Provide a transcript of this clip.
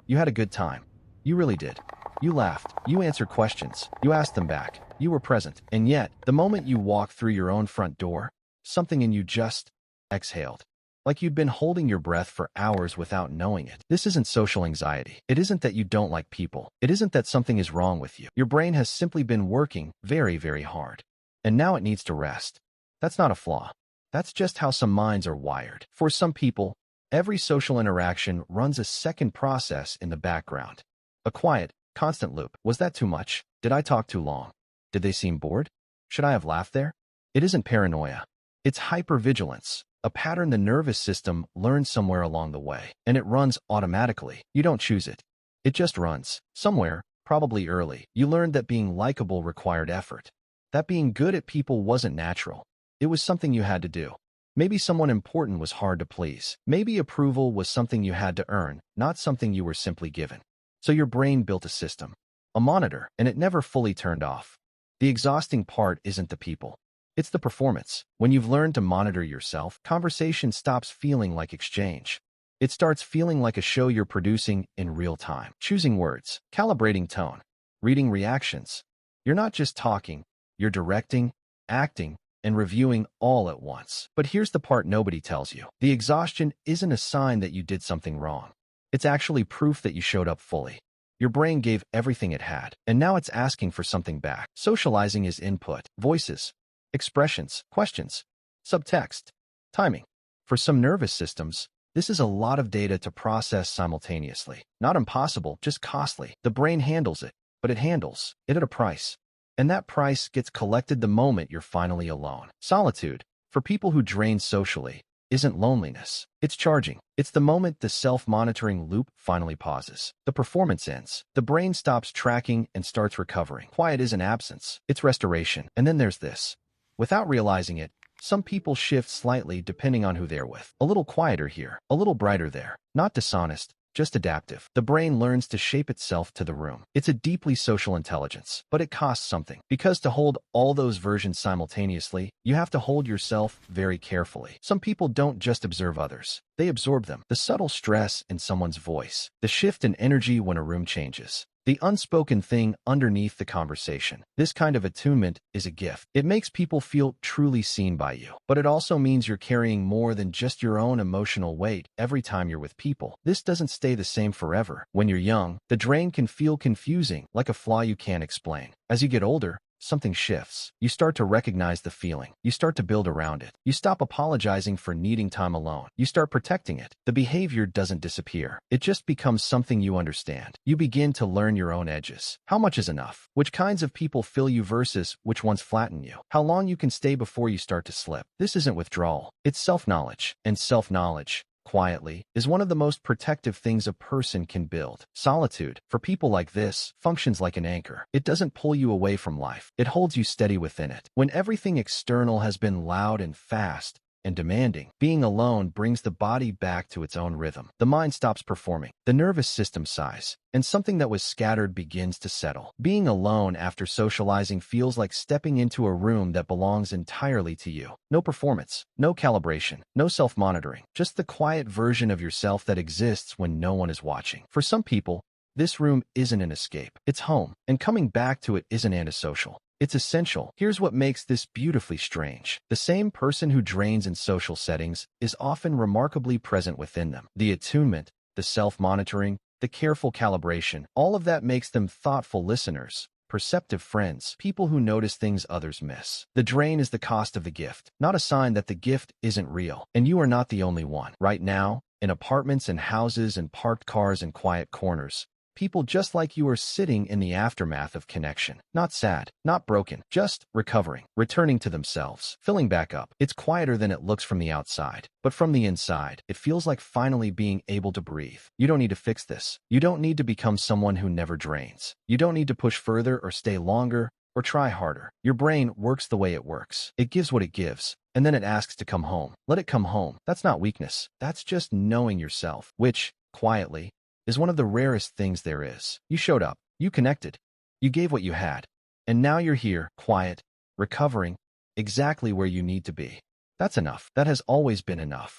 You had a good time. You really did. You laughed. You answered questions. You asked them back. You were present. And yet, the moment you walked through your own front door, something in you just exhaled. Like you'd been holding your breath for hours without knowing it. This isn't social anxiety. It isn't that you don't like people. It isn't that something is wrong with you. Your brain has simply been working very, very hard. And now it needs to rest. That's not a flaw. That's just how some minds are wired. For some people, every social interaction runs a second process in the background. A quiet, constant loop. Was that too much? Did I talk too long? Did they seem bored? Should I have laughed there? It isn't paranoia. It's hypervigilance, a pattern the nervous system learns somewhere along the way, and it runs automatically. You don't choose it. It just runs. Somewhere, probably early, you learned that being likable required effort. That being good at people wasn't natural. It was something you had to do. Maybe someone important was hard to please. Maybe approval was something you had to earn, not something you were simply given. So your brain built a system, a monitor, and it never fully turned off. The exhausting part isn't the people. It's the performance. When you've learned to monitor yourself, conversation stops feeling like exchange. It starts feeling like a show you're producing in real time. Choosing words, calibrating tone, reading reactions. You're not just talking, you're directing, acting, and reviewing all at once. But here's the part nobody tells you. The exhaustion isn't a sign that you did something wrong. It's actually proof that you showed up fully. Your brain gave everything it had, and now it's asking for something back. Socializing is input, voices, expressions, questions, subtext, timing. For some nervous systems, this is a lot of data to process simultaneously. Not impossible, just costly. The brain handles it, but it handles it at a price. And that price gets collected the moment you're finally alone. Solitude, for people who drain socially, isn't loneliness. It's charging. It's the moment the self-monitoring loop finally pauses. The performance ends. The brain stops tracking and starts recovering. Quiet isn't absence. It's restoration. And then there's this. Without realizing it, some people shift slightly depending on who they're with. A little quieter here, a little brighter there. Not dishonest, just adaptive. The brain learns to shape itself to the room. It's a deeply social intelligence, but it costs something. Because to hold all those versions simultaneously, you have to hold yourself very carefully. Some people don't just observe others. They absorb them. The subtle stress in someone's voice, the shift in energy when a room changes, the unspoken thing underneath the conversation. This kind of attunement is a gift. It makes people feel truly seen by you, but it also means you're carrying more than just your own emotional weight every time you're with people. This doesn't stay the same forever. When you're young, the drain can feel confusing, like a flaw you can't explain. As you get older, something shifts. You start to recognize the feeling. You start to build around it. You stop apologizing for needing time alone. You start protecting it. The behavior doesn't disappear. It just becomes something you understand. You begin to learn your own edges. How much is enough? Which kinds of people fill you versus which ones flatten you? How long you can stay before you start to slip? This isn't withdrawal. It's self-knowledge. And self-knowledge, quietly, is one of the most protective things a person can build. Solitude, for people like this, functions like an anchor. It doesn't pull you away from life. It holds you steady within it. When everything external has been loud and fast and demanding, being alone brings the body back to its own rhythm. The mind stops performing. The nervous system sighs, and something that was scattered begins to settle. Being alone after socializing feels like stepping into a room that belongs entirely to you. No performance, no calibration, no self-monitoring, just the quiet version of yourself that exists when no one is watching. For some people, this room isn't an escape. It's home, and coming back to it isn't antisocial. It's essential. Here's what makes this beautifully strange. The same person who drains in social settings is often remarkably present within them. The attunement, the self-monitoring, the careful calibration, all of that makes them thoughtful listeners, perceptive friends, people who notice things others miss. The drain is the cost of the gift, not a sign that the gift isn't real. And you are not the only one. Right now, in apartments and houses and parked cars and quiet corners, people just like you are sitting in the aftermath of connection. Not sad, not broken, just recovering, returning to themselves, filling back up. It's quieter than it looks from the outside, but from the inside, it feels like finally being able to breathe. You don't need to fix this. You don't need to become someone who never drains. You don't need to push further or stay longer or try harder. Your brain works the way it works. It gives what it gives, and then it asks to come home. Let it come home. That's not weakness. That's just knowing yourself, which, quietly, is one of the rarest things there is. You showed up, you connected, you gave what you had, and now you're here, quiet, recovering, exactly where you need to be. That's enough. That has always been enough.